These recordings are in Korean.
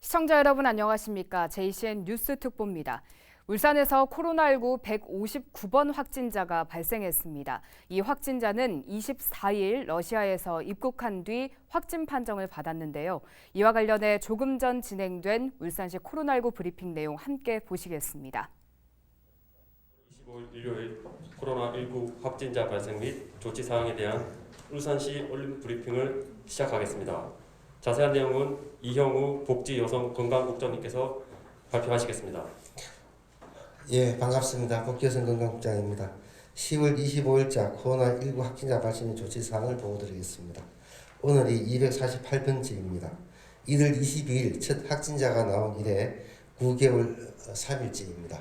시청자 여러분 안녕하십니까? JCN 뉴스 특보입니다. 울산에서 코로나19 159번 확진자가 발생했습니다. 이 확진자는 24일 러시아에서 입국한 뒤 확진 판정을 받았는데요. 이와 관련해 조금 전 진행된 울산시 코로나19 브리핑 내용 함께 보시겠습니다. 25일 일요일 코로나19 확진자 발생 및 조치 사항에 대한 울산시 올림 브리핑을 시작하겠습니다. 자세한 내용은 이형우 복지여성건강국장님께서 발표하시겠습니다. 예, 반갑습니다. 복지여성건강국장입니다. 10월 25일자 코로나19 확진자 발생 및 조치 사항을 보고드리겠습니다. 오늘이 248번째입니다. 1월 22일 첫 확진자가 나온 이래 9개월 3일째입니다.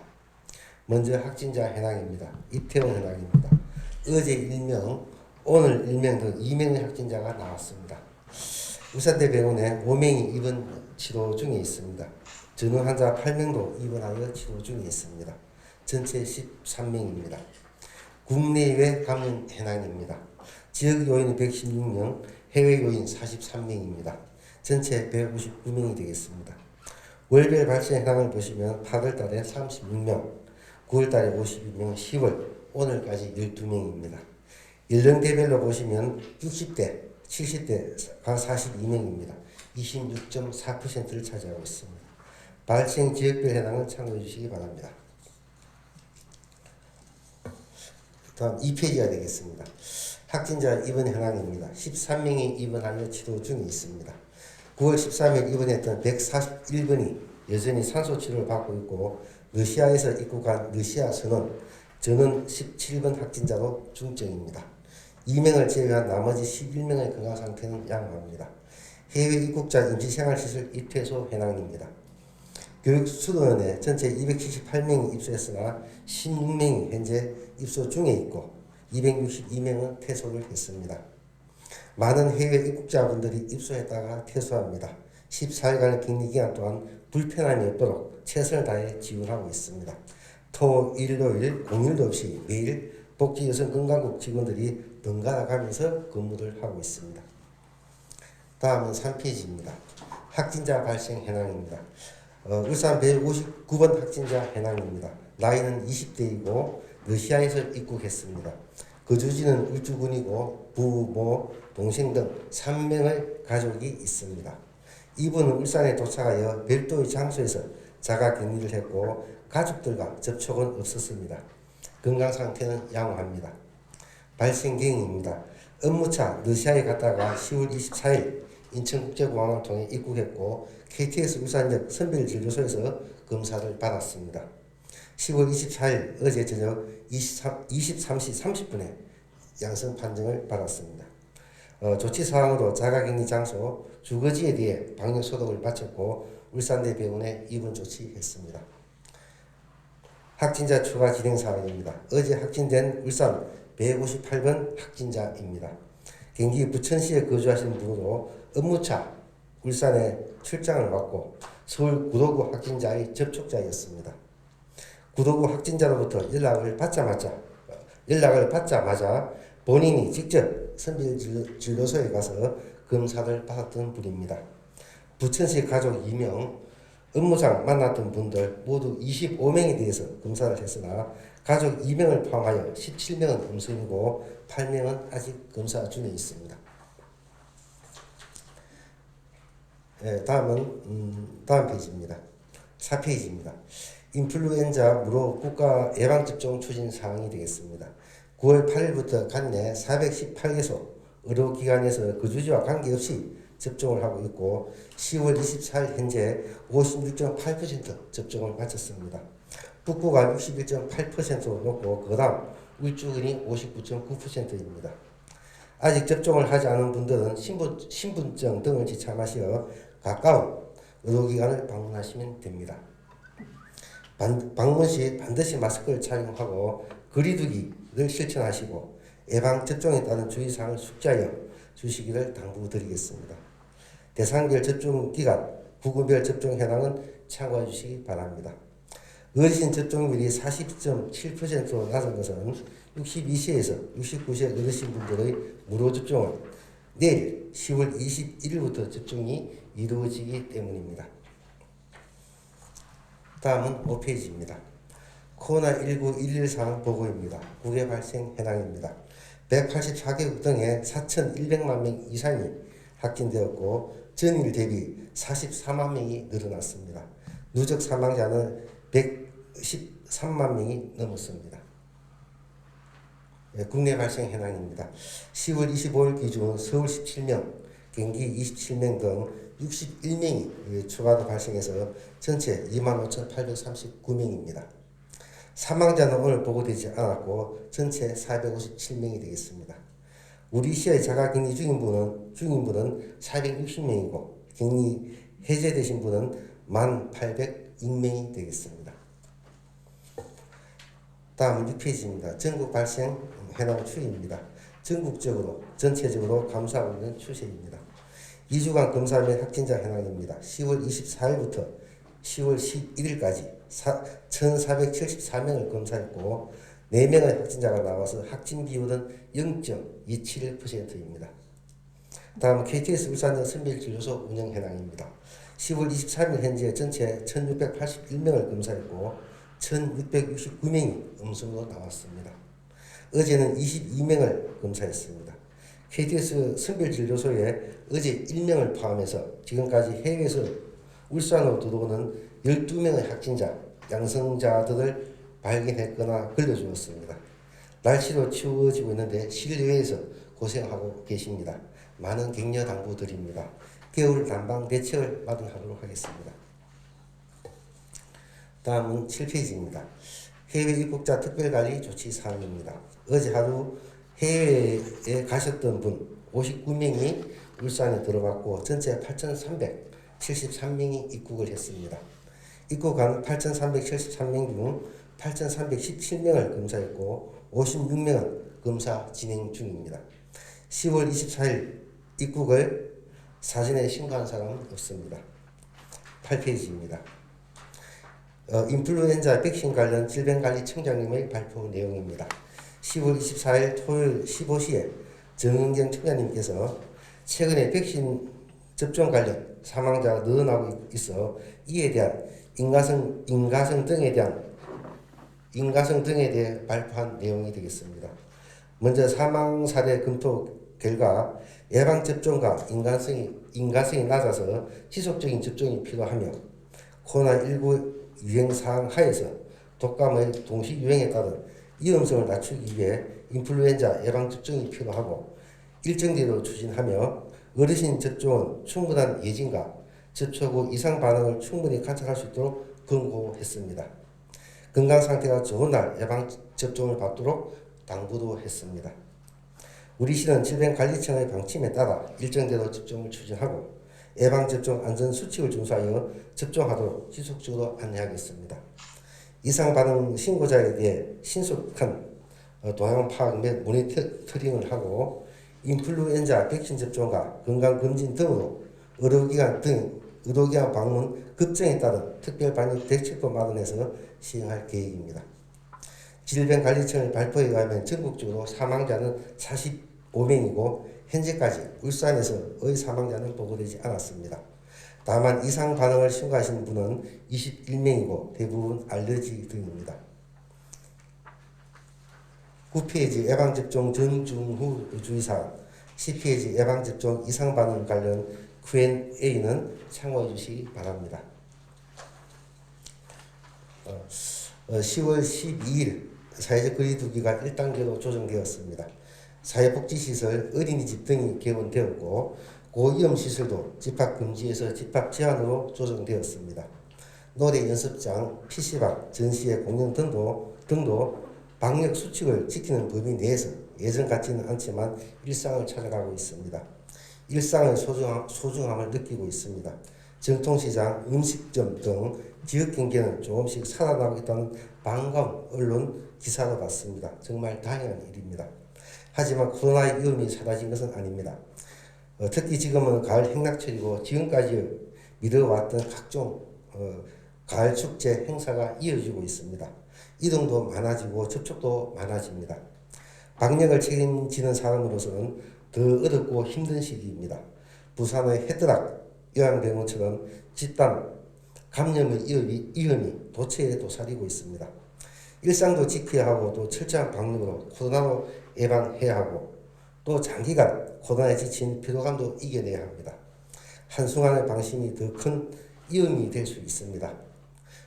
먼저 확진자 현황입니다. 이태원 현황입니다. 어제 1명, 오늘 1명 등 2명의 확진자가 나왔습니다. 울산대병원에 5명이 입원 치료 중에 있습니다. 전후 환자 8명도 입원하여 치료 중에 있습니다. 전체 13명입니다. 국내외 감염 현황입니다. 지역 요인 116명, 해외 요인 43명입니다. 전체 159명이 되겠습니다. 월별 발생 현황을 보시면 8월달에 36명, 9월달에 52명, 10월 오늘까지 12명입니다. 연령대별로 보시면 60대, 70대가 42명입니다. 26.4%를 차지하고 있습니다. 발생 지역별 현황을 참고해 주시기 바랍니다. 다음 2페이지가 되겠습니다. 확진자 입원 현황입니다. 13명이 입원하여 치료 중에 있습니다. 9월 13일 입원했던 141번이 여전히 산소 치료를 받고 있고 러시아에서 입국한 러시아 선원 저는 17번 확진자로 중증입니다. 2명을 제외한 나머지 11명의 건강 상태는 양호합니다. 해외 입국자 임시생활시설 입퇴소 현황입니다. 교육수도원에 전체 278명이 입소했으나 16명이 현재 입소 중에 있고 262명은 퇴소를 했습니다. 많은 해외 입국자분들이 입소했다가 퇴소합니다. 14일간의 격리기간 동안 불편함이 없도록 최선을 다해 지원하고 있습니다. 토, 일요일, 공휴일도 없이 매일 복지여성건강국 직원들이 번갈아 가면서 근무를 하고 있습니다. 다음은 3페이지입니다. 확진자 발생 현황입니다. 울산 159번 확진자 현황입니다. 나이는 20대이고 러시아에서 입국했습니다. 거주지는 울주군이고 부모, 동생 등 3명의 가족이 있습니다. 이분은 울산에 도착하여 별도의 장소에서 자가격리를 했고 가족들과 접촉은 없었습니다. 건강 상태는 양호합니다. 발생 경위입니다. 업무차 러시아에 갔다가 10월 24일 인천국제공항을 통해 입국했고 KTX 울산역 선별진료소에서 검사를 받았습니다. 10월 24일 어제 저녁 23시 30분에 양성 판정을 받았습니다. 조치사항으로 자가격리 장소, 주거지에 대해 방역소독을 마쳤고 울산대병원에 입원 조치했습니다. 확진자 추가 진행사항입니다. 어제 확진된 울산 158번 확진자입니다. 경기 부천시에 거주하시는 분으로 업무차 울산에 출장을 왔고 서울 구도구 확진자의 접촉자였습니다. 구도구 확진자로부터 연락을 받자마자 본인이 직접 선별진료소에 가서 검사를 받았던 분입니다. 부천시 가족 2명, 업무상 만났던 분들 모두 25명에 대해서 검사를 했으나 가족 2명을 포함하여 17명은 음성이고 8명은 아직 검사 중에 있습니다. 다음 페이지입니다. 4페이지입니다. 인플루엔자 무료 국가 예방접종 추진 사항이 되겠습니다. 9월 8일부터 관내 418개소 의료기관에서 거주지와 관계없이 접종을 하고 있고 10월 24일 현재 56.8% 접종을 마쳤습니다. 북부가 61.8%로 높고 그 다음 울주군이 59.9%입니다. 아직 접종을 하지 않은 분들은 신분증 등을 지참하시어 가까운 의료기관을 방문하시면 됩니다. 방문 시 반드시 마스크를 착용하고 거리두기를 실천하시고 예방접종에 따른 주의사항을 숙지하여 주시기를 당부드리겠습니다. 대상별 접종기간, 구군별 접종 현황은 참고해 주시기 바랍니다. 어르신 접종률이 40.7%로 낮은 것은 62세에서 69세 어르신분들의 무료 접종은 내일 10월 21일부터 접종이 이루어지기 때문입니다. 다음은 5페이지입니다. 코로나19 112 상황 보고입니다. 국외 발생 현황입니다. 184개국 등에 4,100만 명 이상이 확진되었고 전일 대비 44만 명이 늘어났습니다. 누적 사망자는 113만 명이 넘었습니다. 국내 발생 현황입니다. 10월 25일 기준 서울 17명, 경기 27명 등 61명이 추가로 발생해서 전체 25,839명입니다. 사망자는 오늘 보고되지 않았고 전체 457명이 되겠습니다. 우리 시의 자가격리 중인분은 460명이고 격리 해제되신 분은 1,806명이 되겠습니다. 다음은 6페이지입니다. 전국 발생 현황 추이입니다. 전국적으로 전체적으로 감소하고 있는 추세입니다. 2주간 검사 및 확진자 현황입니다. 10월 24일부터 10월 11일까지 1,474명을 검사했고 4명의 확진자가 나와서 확진 비율은 0.27%입니다. 다음은 KTX 울산역 선별진료소 운영 현황입니다. 10월 23일 현재 전체 1,681명을 검사했고 1,669명이 음성으로 나왔습니다. 어제는 22명을 검사했습니다. KTX 선별진료소에 어제 1명을 포함해서 지금까지 해외에서 울산으로 들어오는 12명의 확진자, 양성자들을 발견했거나 걸려주었습니다. 날씨도 추워지고 있는데 실내에서 고생하고 계십니다. 많은 격려 당부드립니다. 겨울 난방 대책을 마련하도록 하겠습니다. 다음은 7페이지입니다. 해외 입국자 특별관리 조치 사항입니다. 어제 하루 해외에 가셨던 분 59명이 울산에 들어갔고 전체 8,373명이 입국을 했습니다. 입국한 8,373명 중 8,317명을 검사했고 56명은 검사 진행 중입니다. 10월 24일 입국을 사전에 신고한 사람은 없습니다. 8페이지입니다. 인플루엔자 백신 관련 질병관리청장님의 발표 내용입니다. 10월 24일 토요일 15시에 정은경 청장님께서 최근에 백신 접종 관련 사망자가 늘어나고 있어 이에 대한 인가성 등에 대해 발표한 내용이 되겠습니다. 먼저 사망 사례 검토 결과 예방접종과 인가성이 낮아서 지속적인 접종이 필요하며 코로나19 유행 상황 하에서 독감의 동시 유행에 따른 위험성을 낮추기 위해 인플루엔자 예방접종이 필요하고 일정대로 추진하며 어르신 접종은 충분한 예진과 접촉 후 이상 반응을 충분히 관찰할 수 있도록 권고했습니다. 건강 상태가 좋은 날 예방접종을 받도록 당부도 했습니다. 우리 시는 질병관리청의 방침에 따라 일정대로 접종을 추진하고 예방접종 안전수칙을 준수하여 접종하도록 지속적으로 안내하겠습니다. 이상 반응 신고자에 대해 신속한 동향 파악 및 모니터링을 하고 인플루엔자 백신 접종과 건강검진 등으로 의료기관 방문 급증에 따른 특별방역 대책도 마련해서 시행할 계획입니다. 질병관리청의 발표에 의하면 전국적으로 사망자는 45명이고 현재까지 울산에서의 사망자는 보고되지 않았습니다. 다만 이상 반응을 신고하신 분은 21명이고 대부분 알레르기 등입니다. 9페이지 예방접종 전, 중, 후 주의사항 10페이지 예방접종 이상 반응 관련 Q&A는 참고해 주시기 바랍니다. 10월 12일 사회적 거리두기가 1단계로 조정되었습니다. 사회복지시설, 어린이집 등이 개원되었고 고위험시설도 집합금지에서 집합제한으로 조정되었습니다. 노래 연습장, PC방, 전시회 공연 등도 방역수칙을 지키는 범위 내에서 예전 같지는 않지만 일상을 찾아가고 있습니다. 일상의 소중함을 느끼고 있습니다. 전통시장, 음식점 등 지역경제는 조금씩 살아나고 있다는 반가운 언론 기사도 봤습니다. 정말 다행한 일입니다. 하지만 코로나의 위험이 사라진 것은 아닙니다. 특히 지금은 가을 행락철이고 지금까지 미뤄왔던 각종 가을 축제 행사가 이어지고 있습니다. 이동도 많아지고 접촉도 많아집니다. 방역을 책임지는 사람으로서는 더 어렵고 힘든 시기입니다. 부산의 헤드락 요양병원처럼 집단 감염의 위험이 도처에 도사리고 있습니다. 일상도 지켜야 하고 또 철저한 방역으로 코로나로 예방해야 하고 또 장기간 코로나에 지친 피로감도 이겨내야 합니다. 한순간의 방심이 더 큰 위험이 될 수 있습니다.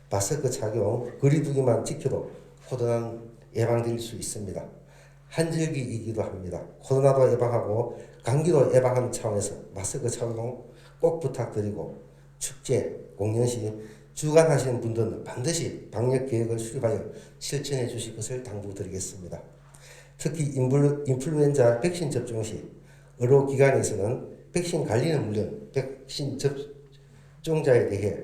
마스크 착용, 거리 두기만 지켜도 코로나는 예방될 수 있습니다. 한절기이기도 합니다. 코로나도 예방하고 감기도 예방하는 차원에서 마스크 착용 꼭 부탁드리고 축제, 공연 시 주관하시는 분들은 반드시 방역 계획을 수립하여 실천해 주실 것을 당부드리겠습니다. 특히 인플루엔자 백신 접종 시 의료기관에서는 백신 관리는 물론 백신 접종자에 대해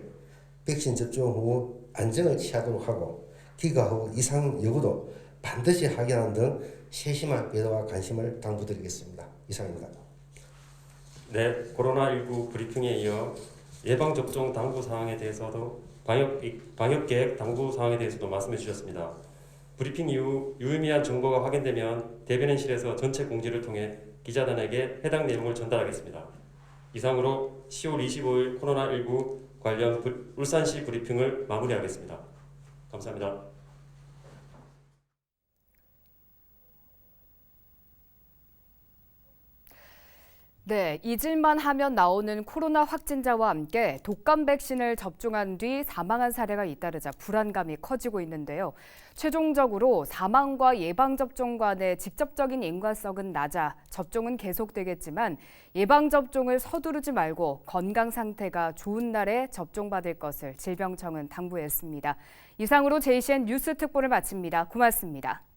백신 접종 후 안정을 취하도록 하고 기가 후 이상 여부도 반드시 확인하는 등 세심한 배려와 관심을 당부드리겠습니다. 이상입니다. 네, 코로나19 브리핑에 이어 예방접종 당부 사항에 대해서도 방역계획 당부 사항에 대해서도 말씀해 주셨습니다. 브리핑 이후 유의미한 정보가 확인되면 대변인실에서 전체 공지를 통해 기자단에게 해당 내용을 전달하겠습니다. 이상으로 10월 25일 코로나19 관련 울산시 브리핑을 마무리하겠습니다. 감사합니다. 네, 잊을만 하면 나오는 코로나 확진자와 함께 독감 백신을 접종한 뒤 사망한 사례가 잇따르자 불안감이 커지고 있는데요. 최종적으로 사망과 예방접종 간의 직접적인 인과성은 낮아 접종은 계속되겠지만 예방접종을 서두르지 말고 건강 상태가 좋은 날에 접종받을 것을 질병청은 당부했습니다. 이상으로 JCN 뉴스 특보를 마칩니다. 고맙습니다.